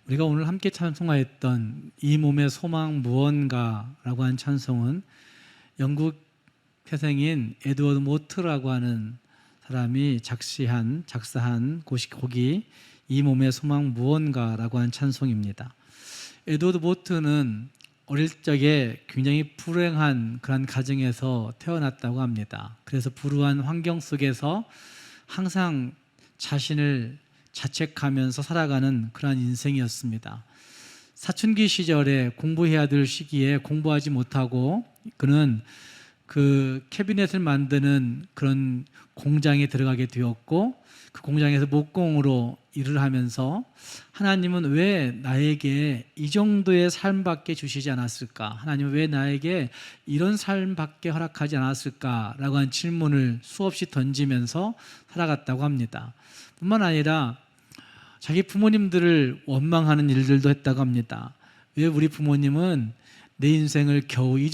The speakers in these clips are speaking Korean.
우리가 오늘 함께 찬송하였던 이 몸의 소망 무언가라고 한 찬송은 영국 태생인 에드워드 모트라고 하는 사람이 작사한 곡이 이 몸의 소망 무언가라고 한 찬송입니다. 에드워드 모트는 어릴 적에 굉장히 불행한 그런 가정에서 태어났다고 합니다. 그래서 불우한 환경 속에서 항상 자신을 자책하면서 살아가는 그러한 인생이었습니다. 사춘기 시절에 공부해야 될 시기에 공부하지 못하고 그는 그 캐비넷을 만드는 그런 공장에 들어가게 되었고, 그 공장에서 목공으로 일을 하면서 하나님은 왜 나에게 이 정도의 삶밖에 주시지 않았을까? 하나님은 왜 나에게 이런 삶밖에 허락하지 않았을까? 라고 한 질문을 수없이 던지면서 살아갔다고 합니다. 뿐만 아니라 자기 부모님들을 원망하는 일들도 했다고 합니다. 왜 우리 부모님은 내 인생을 겨우 이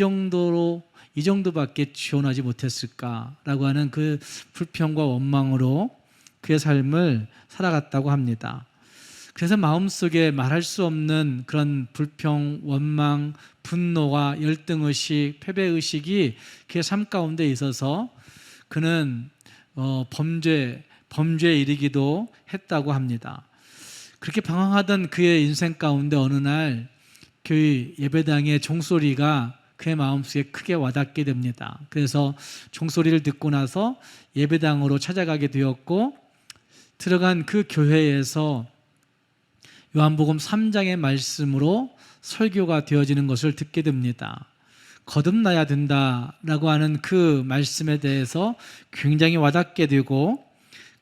정도밖에 지원하지 못했을까라고 하는 그 불평과 원망으로 그의 삶을 살아갔다고 합니다. 그래서 마음속에 말할 수 없는 그런 불평, 원망, 분노와 열등의식, 패배의식이 그의 삶 가운데 있어서 그는 범죄에 이르기도 했다고 합니다. 그렇게 방황하던 그의 인생 가운데 어느 날 교회 예배당의 종소리가 그의 마음속에 크게 와닿게 됩니다. 그래서 종소리를 듣고 나서 예배당으로 찾아가게 되었고, 들어간 그 교회에서 요한복음 3장의 말씀으로 설교가 되어지는 것을 듣게 됩니다. 거듭나야 된다라고 하는 그 말씀에 대해서 굉장히 와닿게 되고,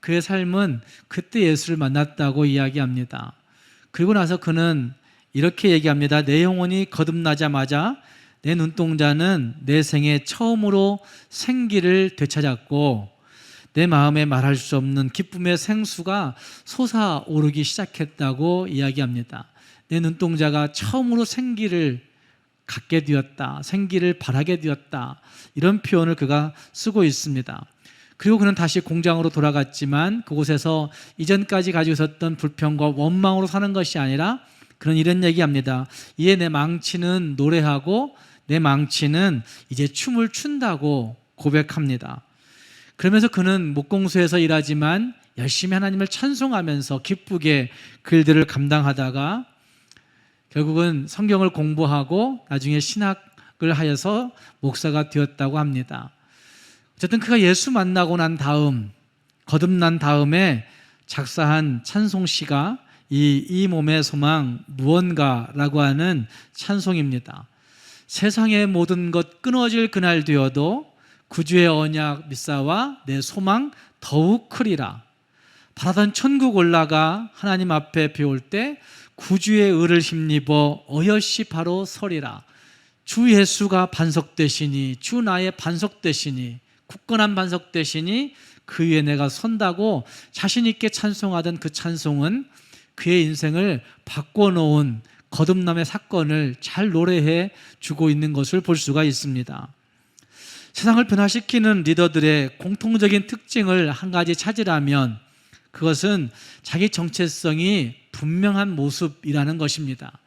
그의 삶은 그때 예수를 만났다고 이야기합니다. 그리고 나서 그는 이렇게 얘기합니다. 내 영혼이 거듭나자마자 내 눈동자는 내 생애 처음으로 생기를 되찾았고, 내 마음에 말할 수 없는 기쁨의 생수가 솟아오르기 시작했다고 이야기합니다. 내 눈동자가 처음으로 생기를 갖게 되었다, 생기를 바라게 되었다, 이런 표현을 그가 쓰고 있습니다. 그리고 그는 다시 공장으로 돌아갔지만 그곳에서 이전까지 가지고 있었던 불평과 원망으로 사는 것이 아니라 그는 이런 얘기합니다. 이에 내 망치는 노래하고 내 망치는 이제 춤을 춘다고 고백합니다. 그러면서 그는 목공소에서 일하지만 열심히 하나님을 찬송하면서 기쁘게 그 일들을 감당하다가 결국은 성경을 공부하고 나중에 신학을 하여서 목사가 되었다고 합니다. 어쨌든 그가 예수 만나고 난 다음, 거듭난 다음에 작사한 찬송시가 이 몸의 소망 무언가라고 하는 찬송입니다. 세상의 모든 것 끊어질 그날 되어도 구주의 언약 믿사와 내 소망 더욱 크리라. 바라던 천국 올라가 하나님 앞에 배울 때 구주의 의를 힘입어 어여시 바로 서리라. 주 예수가 반석 되시니, 주 나의 반석 되시니, 굳건한 반석 되시니 그 위에 내가 선다고 자신 있게 찬송하던 그 찬송은 그의 인생을 바꿔놓은 거듭남의 사건을 잘 노래해 주고 있는 것을 볼 수가 있습니다. 세상을 변화시키는 리더들의 공통적인 특징을 한 가지 찾으라면 그것은 자기 정체성이 분명한 모습이라는 것입니다.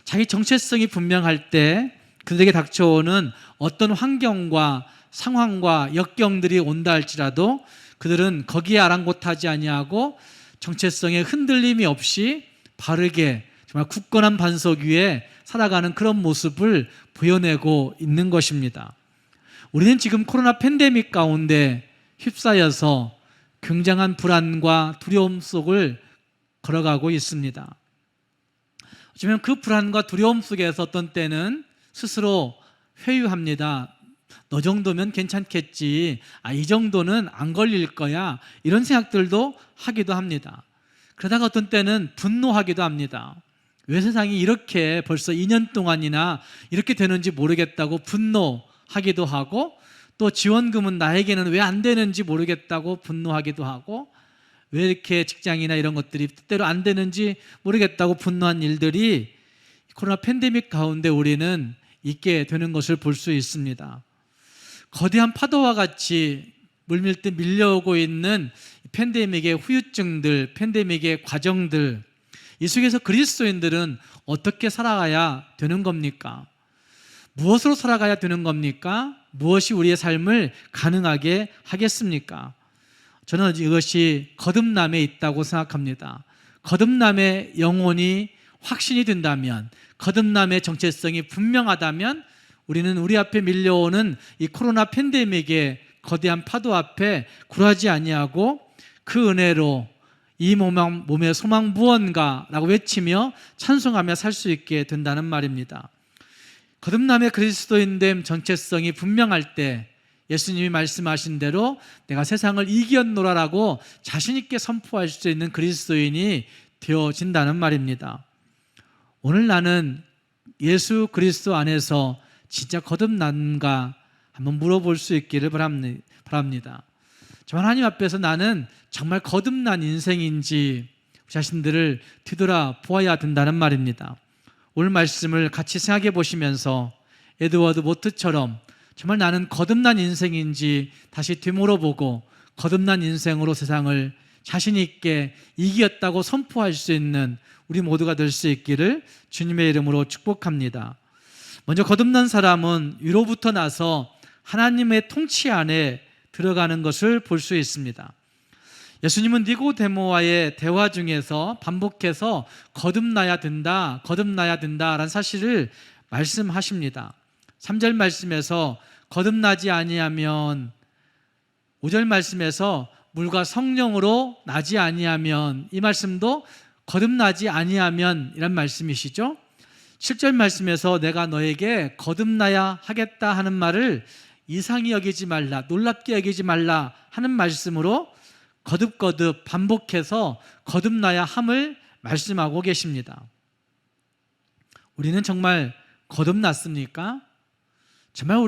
자기 정체성이 분명할 때 그들에게 닥쳐오는 어떤 환경과 상황과 역경들이 온다 할지라도 그들은 거기에 아랑곳하지 아니하고 정체성에 흔들림이 없이 바르게 정말 굳건한 반석 위에 살아가는 그런 모습을 보여내고 있는 것입니다. 우리는 지금 코로나 팬데믹 가운데 휩싸여서 굉장한 불안과 두려움 속을 걸어가고 있습니다. 어쩌면 그 불안과 두려움 속에서 어떤 때는 스스로 회유합니다. 너 정도면 괜찮겠지. 이 정도는 안 걸릴 거야. 이런 생각들도 하기도 합니다. 그러다가 어떤 때는 분노하기도 합니다. 왜 세상이 이렇게 벌써 2년 동안이나 이렇게 되는지 모르겠다고 분노하기도 하고, 또 지원금은 나에게는 왜 안 되는지 모르겠다고 분노하기도 하고, 왜 이렇게 직장이나 이런 것들이 뜻대로 안 되는지 모르겠다고 분노한 일들이 코로나 팬데믹 가운데 우리는 있게 되는 것을 볼 수 있습니다. 거대한 파도와 같이 물밀듯 밀려오고 있는 팬데믹의 후유증들, 팬데믹의 과정들, 이 속에서 그리스도인들은 어떻게 살아가야 되는 겁니까? 무엇으로 살아가야 되는 겁니까? 무엇이 우리의 삶을 가능하게 하겠습니까? 저는 이것이 거듭남에 있다고 생각합니다. 거듭남의 영혼이 확신이 된다면, 거듭남의 정체성이 분명하다면 우리는 우리 앞에 밀려오는 이 코로나 팬데믹의 거대한 파도 앞에 굴하지 아니하고 그 은혜로 이 몸의 소망 무언가라고 외치며 찬송하며 살 수 있게 된다는 말입니다. 거듭남의 그리스도인됨 정체성이 분명할 때 예수님이 말씀하신 대로 내가 세상을 이겼노라라고 자신 있게 선포할 수 있는 그리스도인이 되어진다는 말입니다. 오늘 나는 예수 그리스도 안에서 진짜 거듭난가 한번 물어볼 수 있기를 바랍니다. 정말 하나님 앞에서 나는 정말 거듭난 인생인지 자신들을 뒤돌아 보아야 된다는 말입니다. 오늘 말씀을 같이 생각해 보시면서 에드워드 모트처럼 정말 나는 거듭난 인생인지 다시 되물어보고 거듭난 인생으로 세상을 자신 있게 이겼다고 선포할 수 있는 우리 모두가 될 수 있기를 주님의 이름으로 축복합니다. 먼저 거듭난 사람은 위로부터 나서 하나님의 통치 안에 들어가는 것을 볼 수 있습니다. 예수님은 니고데모와의 대화 중에서 반복해서 거듭나야 된다, 거듭나야 된다라는 사실을 말씀하십니다. 3절 말씀에서 거듭나지 아니하면, 5절 말씀에서 물과 성령으로 나지 아니하면, 이 말씀도 거듭나지 아니하면 이란 말씀이시죠. 7절 말씀에서 내가 너에게 거듭나야 하겠다 하는 말을 이상히 여기지 말라, 놀랍게 여기지 말라 하는 말씀으로 거듭거듭 반복해서 거듭나야 함을 말씀하고 계십니다. 우리는 정말 거듭났습니까? 정말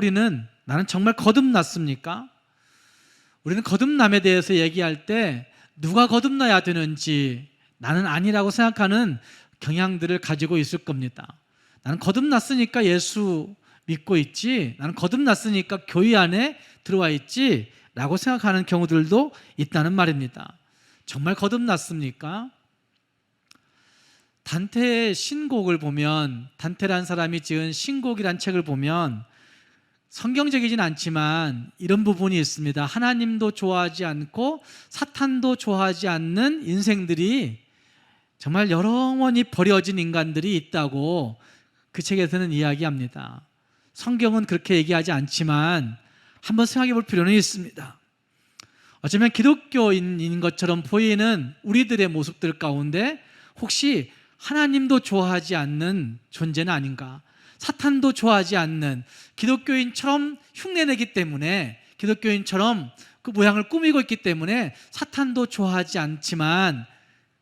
나는 정말 거듭났습니까? 우리는 거듭남에 대해서 얘기할 때 누가 거듭나야 되는지 나는 아니라고 생각하는 경향들을 가지고 있을 겁니다. 나는 거듭났으니까 예수 믿고 있지, 나는 거듭났으니까 교회 안에 들어와 있지 라고 생각하는 경우들도 있다는 말입니다. 정말 거듭났습니까? 단테의 신곡을 보면, 단테란 사람이 지은 신곡이란 책을 보면 성경적이진 않지만 이런 부분이 있습니다. 하나님도 좋아하지 않고 사탄도 좋아하지 않는 인생들이 정말 영원히 버려진 인간들이 있다고 그 책에서는 이야기합니다. 성경은 그렇게 얘기하지 않지만 한번 생각해 볼 필요는 있습니다. 어쩌면 기독교인인 것처럼 보이는 우리들의 모습들 가운데 혹시 하나님도 좋아하지 않는 존재는 아닌가? 사탄도 좋아하지 않는, 기독교인처럼 흉내내기 때문에, 기독교인처럼 그 모양을 꾸미고 있기 때문에 사탄도 좋아하지 않지만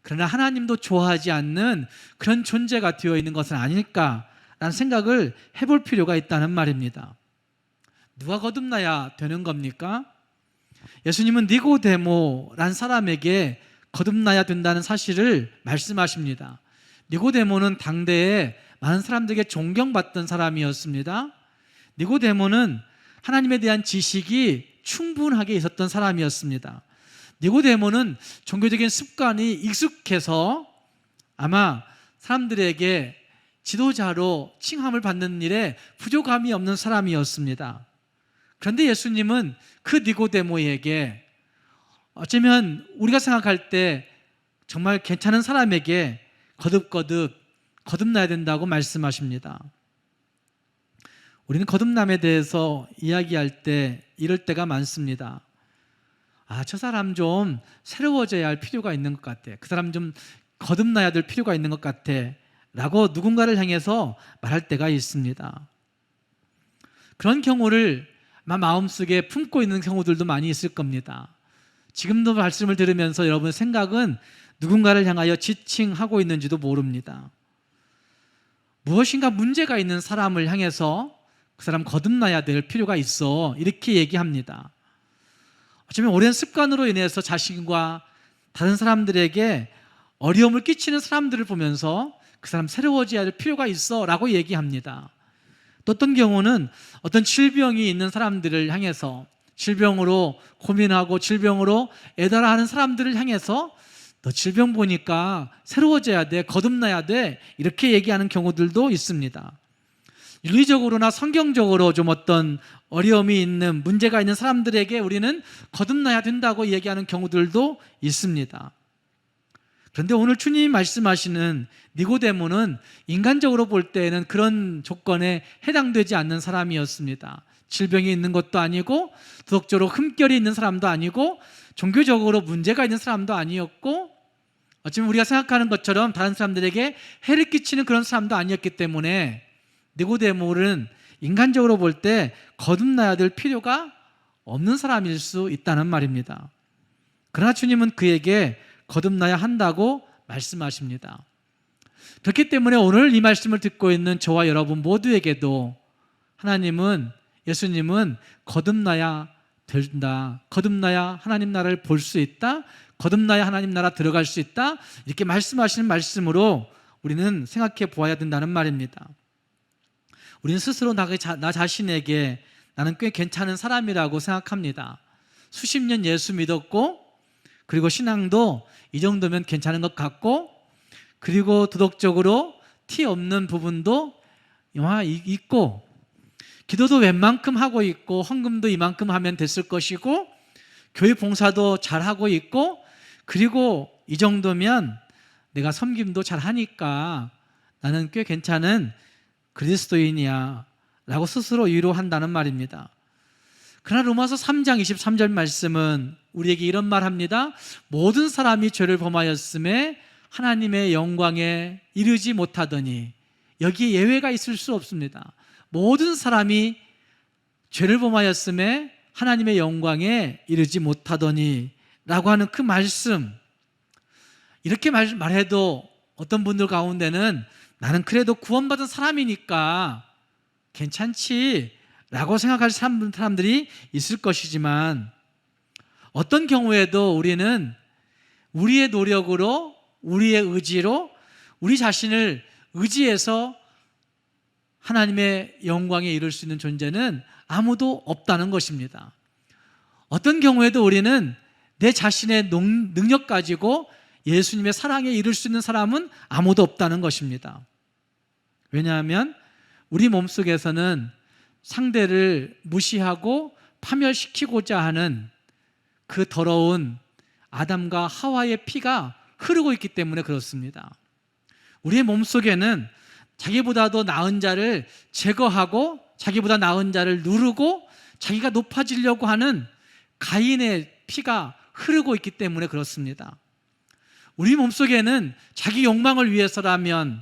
그러나 하나님도 좋아하지 않는 그런 존재가 되어 있는 것은 아닐까라는 생각을 해볼 필요가 있다는 말입니다. 누가 거듭나야 되는 겁니까? 예수님은 니고데모란 사람에게 거듭나야 된다는 사실을 말씀하십니다. 니고데모는 당대에 많은 사람들에게 존경받던 사람이었습니다. 니고데모는 하나님에 대한 지식이 충분하게 있었던 사람이었습니다. 니고데모는 종교적인 습관이 익숙해서 아마 사람들에게 지도자로 칭함을 받는 일에 부족함이 없는 사람이었습니다. 그런데 예수님은 그 니고데모에게 어쩌면 우리가 생각할 때 정말 괜찮은 사람에게 거듭나야 된다고 말씀하십니다. 우리는 거듭남에 대해서 이야기할 때 이럴 때가 많습니다. 저 사람 좀 새로워져야 할 필요가 있는 것 같아. 그 사람 좀 거듭나야 될 필요가 있는 것 같아 라고 누군가를 향해서 말할 때가 있습니다. 그런 경우를 아마 마음속에 품고 있는 경우들도 많이 있을 겁니다. 지금도 말씀을 들으면서 여러분의 생각은 누군가를 향하여 지칭하고 있는지도 모릅니다. 무엇인가 문제가 있는 사람을 향해서 그 사람 거듭나야 될 필요가 있어 이렇게 얘기합니다. 어쩌면 오랜 습관으로 인해서 자신과 다른 사람들에게 어려움을 끼치는 사람들을 보면서 그 사람 새로워져야 할 필요가 있어 라고 얘기합니다. 또 어떤 경우는 어떤 질병이 있는 사람들을 향해서, 질병으로 고민하고 질병으로 애달아하는 사람들을 향해서 너 질병 보니까 새로워져야 돼, 거듭나야 돼, 이렇게 얘기하는 경우들도 있습니다. 윤리적으로나 성경적으로 좀 어떤 어려움이 있는, 문제가 있는 사람들에게 우리는 거듭나야 된다고 얘기하는 경우들도 있습니다. 그런데 오늘 주님이 말씀하시는 니고데모는 인간적으로 볼 때에는 그런 조건에 해당되지 않는 사람이었습니다. 질병이 있는 것도 아니고, 도덕적으로 흠결이 있는 사람도 아니고, 종교적으로 문제가 있는 사람도 아니었고, 어쩌면 우리가 생각하는 것처럼 다른 사람들에게 해를 끼치는 그런 사람도 아니었기 때문에 니고데모는 인간적으로 볼 때 거듭나야 될 필요가 없는 사람일 수 있다는 말입니다. 그러나 주님은 그에게 거듭나야 한다고 말씀하십니다. 그렇기 때문에 오늘 이 말씀을 듣고 있는 저와 여러분 모두에게도 하나님은, 예수님은 거듭나야 된다, 거듭나야 하나님 나라를 볼 수 있다, 거듭나야 하나님 나라 들어갈 수 있다, 이렇게 말씀하시는 말씀으로 우리는 생각해 보아야 된다는 말입니다. 우리는 스스로 나 자신에게 나는 꽤 괜찮은 사람이라고 생각합니다. 수십 년 예수 믿었고, 그리고 신앙도 이 정도면 괜찮은 것 같고, 그리고 도덕적으로 티 없는 부분도 있고, 기도도 웬만큼 하고 있고, 헌금도 이만큼 하면 됐을 것이고, 교회 봉사도 잘하고 있고, 그리고 이 정도면 내가 섬김도 잘하니까 나는 꽤 괜찮은 그리스도인이야 라고 스스로 위로한다는 말입니다. 그러나 로마서 3장 23절 말씀은 우리에게 이런 말합니다. 모든 사람이 죄를 범하였음에 하나님의 영광에 이르지 못하더니, 여기에 예외가 있을 수 없습니다. 모든 사람이 죄를 범하였음에 하나님의 영광에 이르지 못하더니 라고 하는 그 말씀, 이렇게 말해도 어떤 분들 가운데는 나는 그래도 구원받은 사람이니까 괜찮지 라고 생각할 사람들이 있을 것이지만, 어떤 경우에도 우리는 우리의 노력으로, 우리의 의지로, 우리 자신을 의지해서 하나님의 영광에 이룰 수 있는 존재는 아무도 없다는 것입니다. 어떤 경우에도 우리는 내 자신의 능력 가지고 예수님의 사랑에 이룰 수 있는 사람은 아무도 없다는 것입니다. 왜냐하면 우리 몸속에서는 상대를 무시하고 파멸시키고자 하는 그 더러운 아담과 하와의 피가 흐르고 있기 때문에 그렇습니다. 우리의 몸속에는 자기보다도 나은 자를 제거하고, 자기보다 나은 자를 누르고, 자기가 높아지려고 하는 가인의 피가 흐르고 있기 때문에 그렇습니다. 우리 몸속에는 자기 욕망을 위해서라면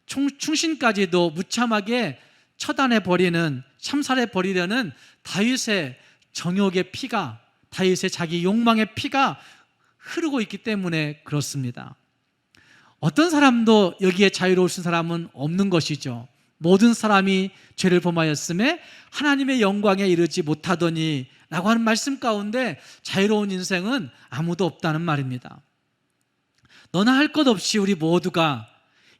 충신까지도 무참하게 처단해버리는, 참살해버리려는 다윗의 정욕의 피가, 다윗의 자기 욕망의 피가 흐르고 있기 때문에 그렇습니다. 어떤 사람도 여기에 자유로울 수 있는 사람은 없는 것이죠. 모든 사람이 죄를 범하였음에 하나님의 영광에 이르지 못하더니 라고 하는 말씀 가운데 자유로운 인생은 아무도 없다는 말입니다. 너나 할 것 없이 우리 모두가,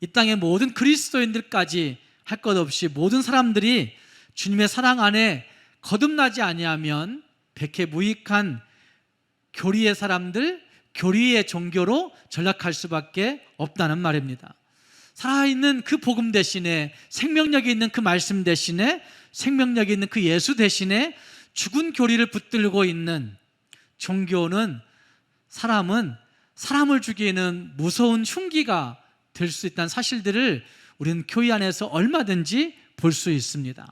이 땅의 모든 그리스도인들까지 할 것 없이 모든 사람들이 주님의 사랑 안에 거듭나지 아니하면 백해무익한 교리의 사람들, 교리의 종교로 전락할 수밖에 없다는 말입니다. 살아있는 그 복음 대신에, 생명력이 있는 그 말씀 대신에, 생명력이 있는 그 예수 대신에 죽은 교리를 붙들고 있는 종교는, 사람은 사람을 죽이는 무서운 흉기가 될 수 있다는 사실들을 우리는 교회 안에서 얼마든지 볼 수 있습니다.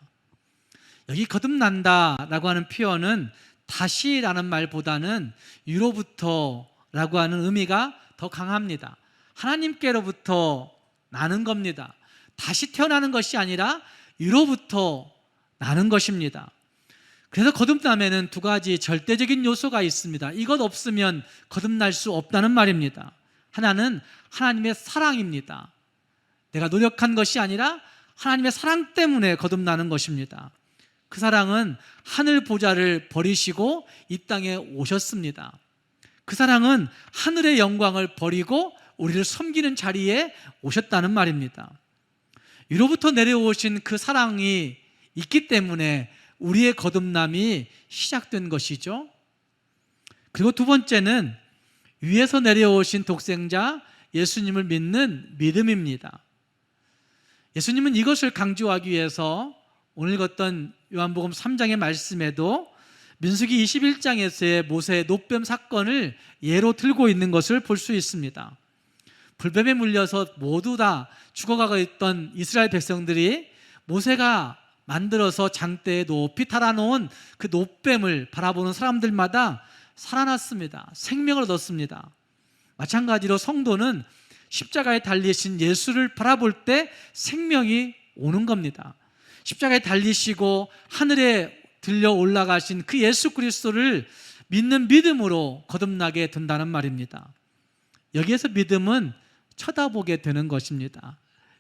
여기 거듭난다라고 하는 표현은 다시라는 말보다는 위로부터라고 하는 의미가 더 강합니다. 하나님께로부터 나는 겁니다. 다시 태어나는 것이 아니라 위로부터 나는 것입니다. 그래서 거듭남에는 두 가지 절대적인 요소가 있습니다. 이것 없으면 거듭날 수 없다는 말입니다. 하나는 하나님의 사랑입니다. 내가 노력한 것이 아니라 하나님의 사랑 때문에 거듭나는 것입니다. 그 사랑은 하늘 보좌를 버리시고 이 땅에 오셨습니다. 그 사랑은 하늘의 영광을 버리고 우리를 섬기는 자리에 오셨다는 말입니다. 위로부터 내려오신 그 사랑이 있기 때문에 우리의 거듭남이 시작된 것이죠. 그리고 두 번째는 위에서 내려오신 독생자 예수님을 믿는 믿음입니다. 예수님은 이것을 강조하기 위해서 오늘 읽었던 요한복음 3장의 말씀에도 민수기 21장에서의 모세의 노뱀 사건을 예로 들고 있는 것을 볼 수 있습니다. 불뱀에 물려서 모두 다 죽어가고 있던 이스라엘 백성들이 모세가 만들어서 장대에 높이 달아놓은 그 노뱀을 바라보는 사람들마다 살아났습니다. 생명을 얻었습니다. 마찬가지로 성도는 십자가에 달리신 예수를 바라볼 때 생명이 오는 겁니다. 십자가에 달리시고 하늘에 들려 올라가신 그 예수 그리스도를 믿는 믿음으로 거듭나게 된다는 말입니다. 여기에서 믿음은 쳐다보게 되는 것입니다.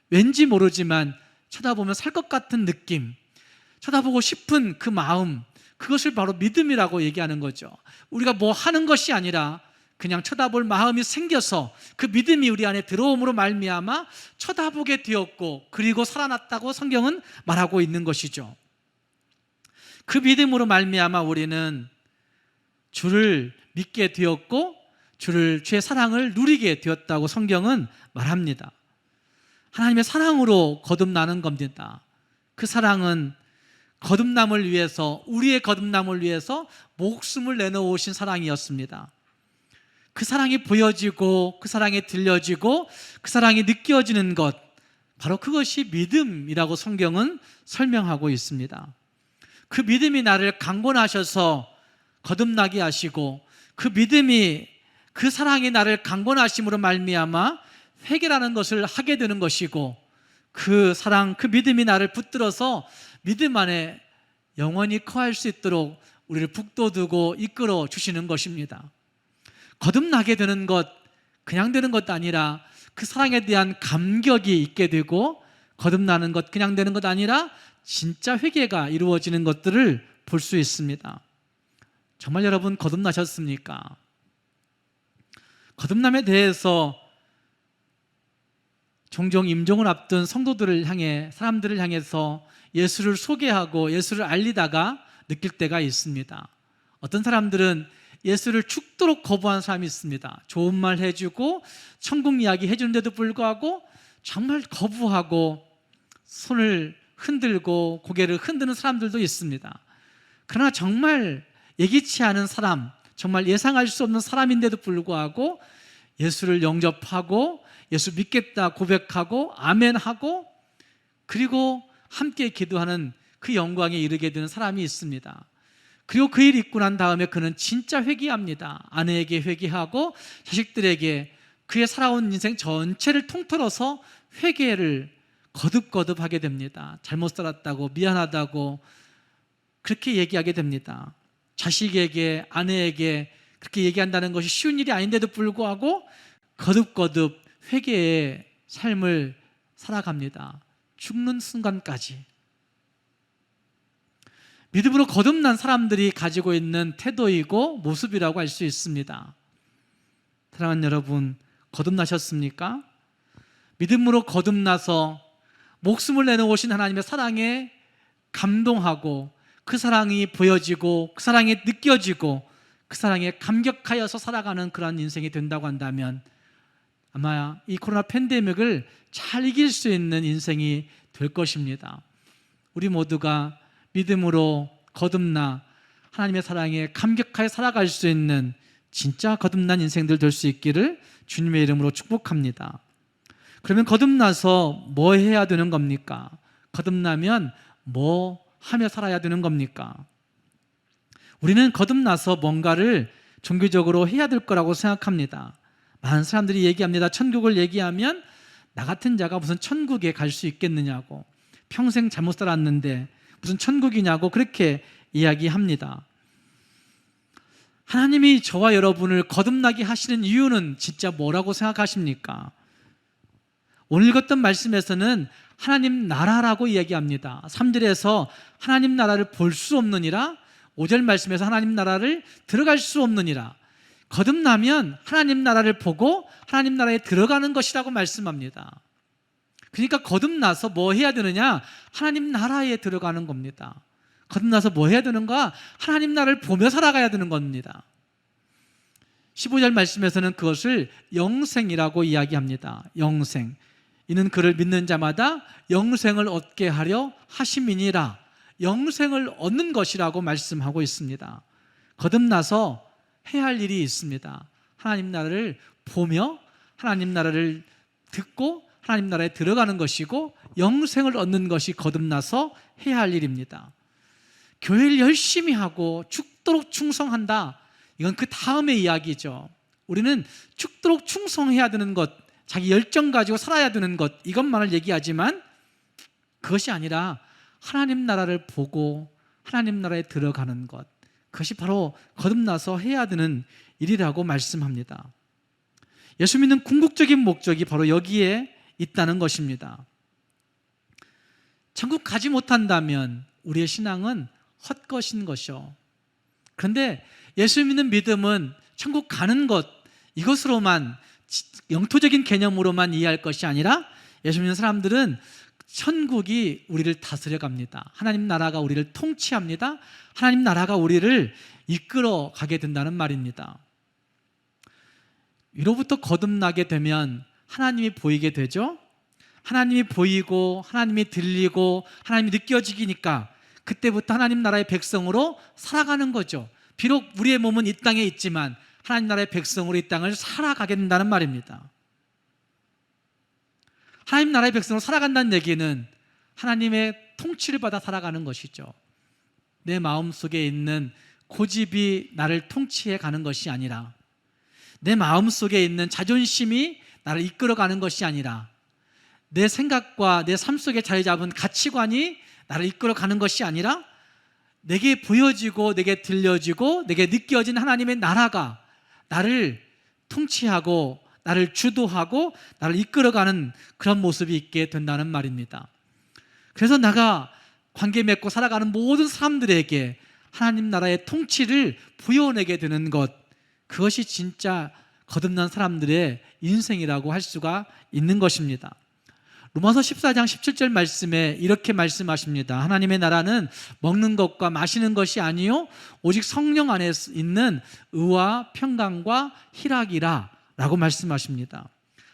왠지 모르지만 쳐다보면 살 것 같은 느낌, 쳐다보고 싶은 그 마음, 그것을 바로 믿음이라고 얘기하는 거죠. 우리가 뭐 하는 것이 아니라 그냥 쳐다볼 마음이 생겨서 그 믿음이 우리 안에 들어옴으로 말미암아 쳐다보게 되었고 그리고 살아났다고 성경은 말하고 있는 것이죠. 그 믿음으로 말미암아 우리는 주를 믿게 되었고 주의 사랑을 누리게 되었다고 성경은 말합니다. 하나님의 사랑으로 거듭나는 겁니다. 그 사랑은 거듭남을 위해서, 우리의 거듭남을 위해서 목숨을 내놓으신 사랑이었습니다. 그 사랑이 보여지고 그 사랑이 들려지고 그 사랑이 느껴지는 것, 바로 그것이 믿음이라고 성경은 설명하고 있습니다. 그 믿음이 나를 강권하셔서 거듭나게 하시고 그 믿음이, 그 사랑이 나를 강권하심으로 말미암아 회개라는 것을 하게 되는 것이고 그 사랑, 그 믿음이 나를 붙들어서 믿음 안에 영원히 거할 수 있도록 우리를 북돋우고 이끌어 주시는 것입니다. 거듭나게 되는 것, 그냥 되는 것도 아니라 그 사랑에 대한 감격이 있게 되고 거듭나는 것, 그냥 되는 것 아니라 진짜 회개가 이루어지는 것들을 볼 수 있습니다. 정말 여러분 거듭나셨습니까? 거듭남에 대해서 종종 임종을 앞둔 성도들을 향해, 사람들을 향해서 예수를 소개하고 예수를 알리다가 느낄 때가 있습니다. 어떤 사람들은 예수를 죽도록 거부한 사람이 있습니다. 좋은 말 해주고 천국 이야기 해주는데도 불구하고 정말 거부하고 손을 흔들고 고개를 흔드는 사람들도 있습니다. 그러나 정말 예기치 않은 사람, 정말 예상할 수 없는 사람인데도 불구하고 예수를 영접하고 예수 믿겠다 고백하고 아멘하고 그리고 함께 기도하는 그 영광에 이르게 되는 사람이 있습니다. 그리고 그 일 있고 난 다음에 그는 진짜 회개합니다. 아내에게 회개하고 자식들에게 그의 살아온 인생 전체를 통틀어서 회개를 거듭거듭 하게 됩니다. 잘못 살았다고, 미안하다고 그렇게 얘기하게 됩니다. 자식에게, 아내에게 그렇게 얘기한다는 것이 쉬운 일이 아닌데도 불구하고 거듭거듭 회개의 삶을 살아갑니다. 죽는 순간까지. 믿음으로 거듭난 사람들이 가지고 있는 태도이고 모습이라고 할 수 있습니다. 사랑하는 여러분, 거듭나셨습니까? 믿음으로 거듭나서 목숨을 내놓으신 하나님의 사랑에 감동하고 그 사랑이 보여지고 그 사랑이 느껴지고 그 사랑에 감격하여서 살아가는 그런 인생이 된다고 한다면 아마 이 코로나 팬데믹을 잘 이길 수 있는 인생이 될 것입니다. 우리 모두가 믿음으로 거듭나 하나님의 사랑에 감격하여 살아갈 수 있는 진짜 거듭난 인생들 될 수 있기를 주님의 이름으로 축복합니다. 그러면 거듭나서 뭐 해야 되는 겁니까? 거듭나면 뭐 하며 살아야 되는 겁니까? 우리는 거듭나서 뭔가를 종교적으로 해야 될 거라고 생각합니다. 많은 사람들이 얘기합니다. 천국을 얘기하면 나 같은 자가 무슨 천국에 갈 수 있겠느냐고, 평생 잘못 살았는데 무슨 천국이냐고 그렇게 이야기합니다. 하나님이 저와 여러분을 거듭나게 하시는 이유는 진짜 뭐라고 생각하십니까? 오늘 읽었던 말씀에서는 하나님 나라라고 이야기합니다. 3절에서 하나님 나라를 볼 수 없느니라, 5절 말씀에서 하나님 나라를 들어갈 수 없느니라. 거듭나면 하나님 나라를 보고 하나님 나라에 들어가는 것이라고 말씀합니다. 그러니까 거듭나서 뭐 해야 되느냐? 하나님 나라에 들어가는 겁니다. 거듭나서 뭐 해야 되는가? 하나님 나라를 보며 살아가야 되는 겁니다. 15절 말씀에서는 그것을 영생이라고 이야기합니다. 영생. 이는 그를 믿는 자마다 영생을 얻게 하려 하심이니라. 영생을 얻는 것이라고 말씀하고 있습니다. 거듭나서 해야 할 일이 있습니다. 하나님 나라를 보며 하나님 나라를 듣고 하나님 나라에 들어가는 것이고 영생을 얻는 것이 거듭나서 해야 할 일입니다. 교회를 열심히 하고 죽도록 충성한다. 이건 그 다음의 이야기죠. 우리는 죽도록 충성해야 되는 것, 자기 열정 가지고 살아야 되는 것, 이것만을 얘기하지만 그것이 아니라 하나님 나라를 보고 하나님 나라에 들어가는 것, 그것이 바로 거듭나서 해야 되는 일이라고 말씀합니다. 예수 믿는 궁극적인 목적이 바로 여기에 있다는 것입니다. 천국 가지 못한다면 우리의 신앙은 헛것인 것이요. 그런데 예수 믿는 믿음은 천국 가는 것, 이것으로만, 영토적인 개념으로만 이해할 것이 아니라 예수 믿는 사람들은 천국이 우리를 다스려 갑니다. 하나님 나라가 우리를 통치합니다. 하나님 나라가 우리를 이끌어 가게 된다는 말입니다. 위로부터 거듭나게 되면 하나님이 보이게 되죠. 하나님이 보이고 하나님이 들리고 하나님이 느껴지기니까 그때부터 하나님 나라의 백성으로 살아가는 거죠. 비록 우리의 몸은 이 땅에 있지만 하나님 나라의 백성으로 이 땅을 살아가게 된다는 말입니다. 하나님 나라의 백성으로 살아간다는 얘기는 하나님의 통치를 받아 살아가는 것이죠. 내 마음속에 있는 고집이 나를 통치해 가는 것이 아니라, 내 마음속에 있는 자존심이 나를 이끌어가는 것이 아니라, 내 생각과 내 삶 속에 자리 잡은 가치관이 나를 이끌어가는 것이 아니라, 내게 보여지고 내게 들려지고 내게 느껴진 하나님의 나라가 나를 통치하고 나를 주도하고 나를 이끌어가는 그런 모습이 있게 된다는 말입니다. 그래서 내가 관계 맺고 살아가는 모든 사람들에게 하나님 나라의 통치를 부여내게 되는 것, 그것이 진짜 거듭난 사람들의 인생이라고 할 수가 있는 것입니다. 로마서 14장 17절 말씀에 이렇게 말씀하십니다. 하나님의 나라는 먹는 것과 마시는 것이 아니요 오직 성령 안에 있는 의와 평강과 희락이라 라고 말씀하십니다.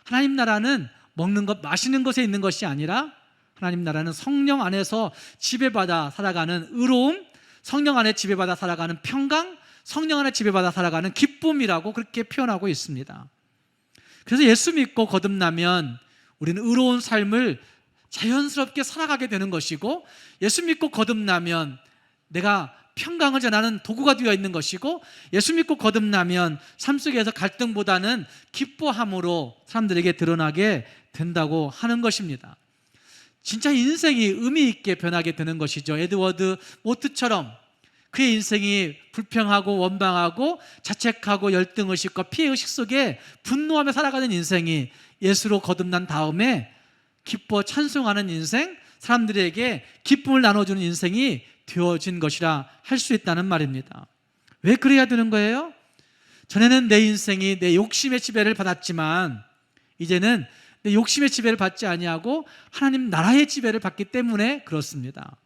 하나님 나라는 먹는 것, 마시는 것에 있는 것이 아니라 하나님 나라는 성령 안에서 지배받아 살아가는 의로움, 성령 안에 지배받아 살아가는 평강, 성령 안에 지배받아 살아가는 기쁨이라고 그렇게 표현하고 있습니다. 그래서 예수 믿고 거듭나면 우리는 의로운 삶을 자연스럽게 살아가게 되는 것이고, 예수 믿고 거듭나면 내가 평강을 전하는 도구가 되어 있는 것이고, 예수 믿고 거듭나면 삶 속에서 갈등보다는 기뻐함으로 사람들에게 드러나게 된다고 하는 것입니다. 진짜 인생이 의미 있게 변하게 되는 것이죠. 에드워드 모트처럼 그의 인생이 불평하고 원망하고 자책하고 열등의식과 피해의식 속에 분노하며 살아가는 인생이 예수로 거듭난 다음에 기뻐 찬송하는 인생, 사람들에게 기쁨을 나눠주는 인생이 되어진 것이라 할 수 있다는 말입니다. 왜 그래야 되는 거예요? 전에는 내 인생이 내 욕심의 지배를 받았지만 이제는 내 욕심의 지배를 받지 아니하고 하나님 나라의 지배를 받기 때문에 그렇습니다.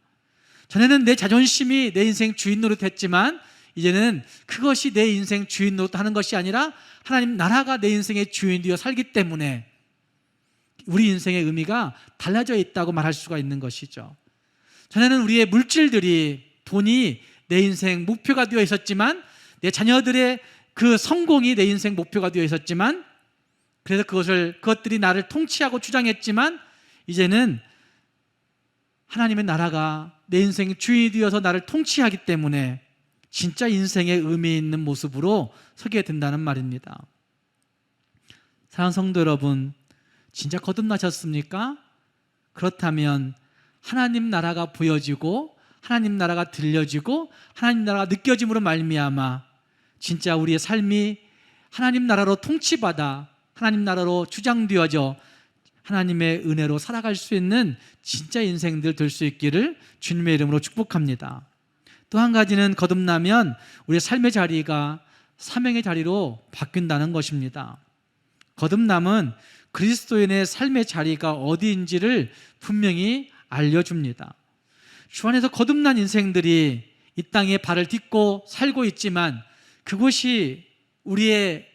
전에는 내 자존심이 내 인생 주인 노릇했지만 이제는 그것이 내 인생 주인 노릇하는 것이 아니라 하나님 나라가 내 인생의 주인 되어 살기 때문에 우리 인생의 의미가 달라져 있다고 말할 수가 있는 것이죠. 전에는 우리의 물질들이, 돈이 내 인생 목표가 되어 있었지만, 내 자녀들의 그 성공이 내 인생 목표가 되어 있었지만, 그래서 그것들이 나를 통치하고 주장했지만, 이제는 하나님의 나라가 내 인생의 주인이 되어서 나를 통치하기 때문에 진짜 인생의 의미 있는 모습으로 서게 된다는 말입니다. 사랑하는 성도 여러분, 진짜 거듭나셨습니까? 그렇다면 하나님 나라가 보여지고 하나님 나라가 들려지고 하나님 나라가 느껴짐으로 말미암아 진짜 우리의 삶이 하나님 나라로 통치받아 하나님 나라로 주장되어져 하나님의 은혜로 살아갈 수 있는 진짜 인생들 될 수 있기를 주님의 이름으로 축복합니다. 또 한 가지는 거듭나면 우리의 삶의 자리가 사명의 자리로 바뀐다는 것입니다. 거듭남은 그리스도인의 삶의 자리가 어디인지를 분명히 알려줍니다. 주 안에서 거듭난 인생들이 이 땅에 발을 딛고 살고 있지만 그곳이 우리의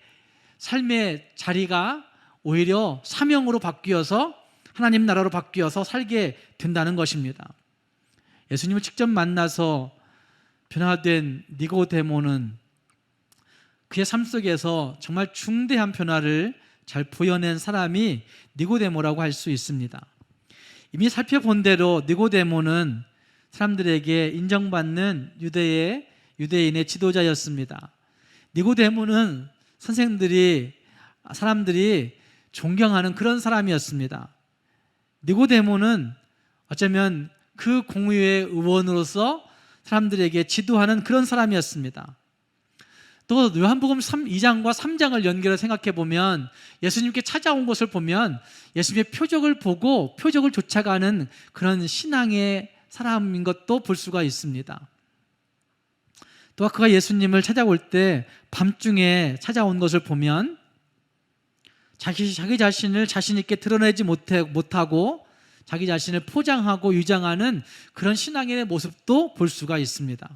삶의 자리가 오히려 사명으로 바뀌어서 하나님 나라로 바뀌어서 살게 된다는 것입니다. 예수님을 직접 만나서 변화된 니고데모는 그의 삶 속에서 정말 중대한 변화를 잘 보여낸 사람이 니고데모라고 할 수 있습니다. 이미 살펴본 대로 니고데모는 사람들에게 인정받는 유대인의 지도자였습니다. 니고데모는 사람들이 존경하는 그런 사람이었습니다. 니고데모는 어쩌면 그 공의회 의원으로서 사람들에게 지도하는 그런 사람이었습니다. 또 요한복음 2장과 3장을 연결해 생각해 보면 예수님께 찾아온 것을 보면 예수님의 표적을 보고 표적을 쫓아가는 그런 신앙의 사람인 것도 볼 수가 있습니다. 또 그가 예수님을 찾아올 때 밤중에 찾아온 것을 보면 자기 자신을 자신 있게 드러내지 못하고 자기 자신을 포장하고 위장하는 그런 신앙의 모습도 볼 수가 있습니다.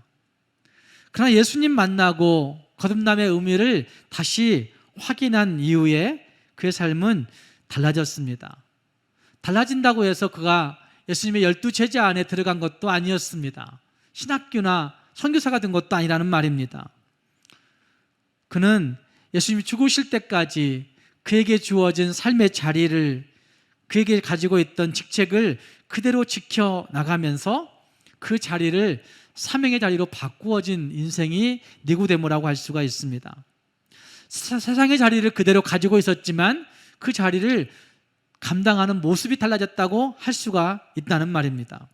그러나 예수님 만나고 거듭남의 의미를 다시 확인한 이후에 그의 삶은 달라졌습니다. 달라진다고 해서 그가 예수님의 12 제자 안에 들어간 것도 아니었습니다. 신학교나 선교사가 된 것도 아니라는 말입니다. 그는 예수님이 죽으실 때까지 그에게 주어진 삶의 자리를, 그에게 가지고 있던 직책을 그대로 지켜나가면서 그 자리를 사명의 자리로 바꾸어진 인생이 니고데모라고 할 수가 있습니다. 세상의 자리를 그대로 가지고 있었지만 그 자리를 감당하는 모습이 달라졌다고 할 수가 있다는 말입니다.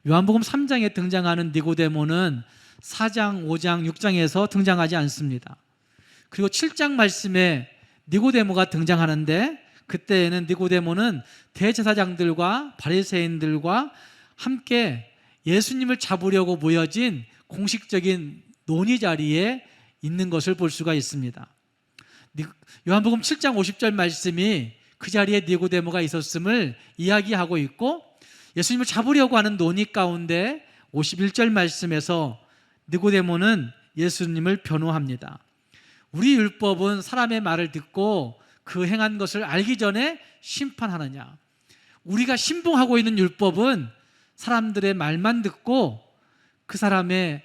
요한복음 3장에 등장하는 니고데모는 4장, 5장, 6장에서 등장하지 않습니다. 그리고 7장 말씀에 니고데모가 등장하는데 그때에는 니고데모는 대제사장들과 바리새인들과 함께 예수님을 잡으려고 모여진 공식적인 논의 자리에 있는 것을 볼 수가 있습니다. 요한복음 7장 50절 말씀이 그 자리에 니고데모가 있었음을 이야기하고 있고, 예수님을 잡으려고 하는 논의 가운데 51절 말씀에서 니고데모는 예수님을 변호합니다. 우리 율법은 사람의 말을 듣고 그 행한 것을 알기 전에 심판하느냐? 우리가 신봉하고 있는 율법은 사람들의 말만 듣고 그 사람의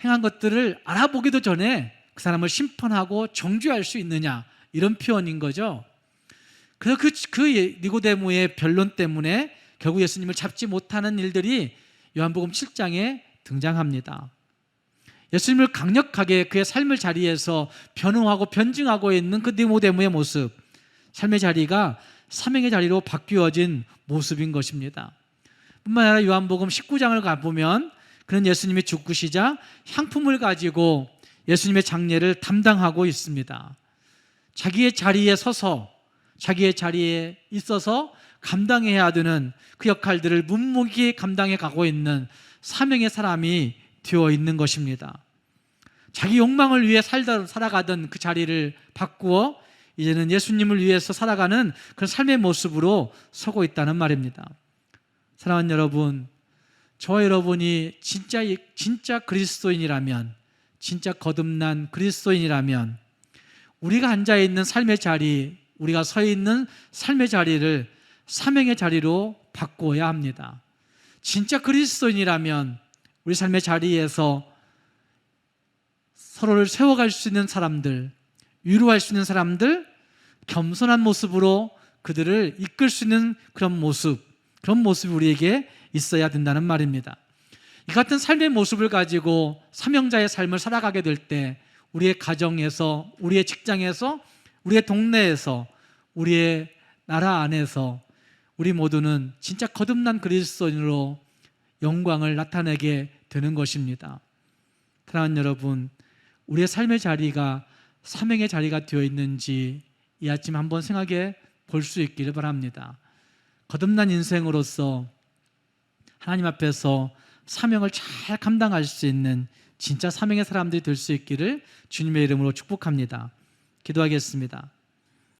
행한 것들을 알아보기도 전에 그 사람을 심판하고 정죄할 수 있느냐? 이런 표현인 거죠. 그래서 그 니고데모의 변론 때문에 결국 예수님을 잡지 못하는 일들이 요한복음 7장에 등장합니다. 예수님을 강력하게 그의 삶의 자리에서 변호하고 변증하고 있는 그 니고데모의 모습, 삶의 자리가 사명의 자리로 바뀌어진 모습인 것입니다. 뿐만 아니라 요한복음 19장을 가보면 그는 예수님이 죽으시자 향품을 가지고 예수님의 장례를 담당하고 있습니다. 자기의 자리에 서서, 자기의 자리에 있어서 감당해야 되는 그 역할들을 묵묵히 감당해 가고 있는 사명의 사람이 되어 있는 것입니다. 자기 욕망을 위해 살아가던 그 자리를 바꾸어 이제는 예수님을 위해서 살아가는 그런 삶의 모습으로 서고 있다는 말입니다. 사랑하는 여러분, 저와 여러분이 진짜 그리스도인이라면, 진짜 거듭난 그리스도인이라면 우리가 앉아있는 삶의 자리, 우리가 서 있는 삶의 자리를 사명의 자리로 바꾸어야 합니다. 진짜 그리스도인이라면 우리 삶의 자리에서 서로를 세워갈 수 있는 사람들, 위로할 수 있는 사람들, 겸손한 모습으로 그들을 이끌 수 있는 그런 모습이 우리에게 있어야 된다는 말입니다. 이 같은 삶의 모습을 가지고 사명자의 삶을 살아가게 될 때 우리의 가정에서, 우리의 직장에서, 우리의 동네에서, 우리의 나라 안에서 우리 모두는 진짜 거듭난 그리스도인으로 영광을 나타내게 되는 것입니다. 사랑하는 여러분, 우리의 삶의 자리가 사명의 자리가 되어 있는지 이 아침 한번 생각해 볼 수 있기를 바랍니다. 거듭난 인생으로서 하나님 앞에서 사명을 잘 감당할 수 있는 진짜 사명의 사람들이 될 수 있기를 주님의 이름으로 축복합니다. 기도하겠습니다.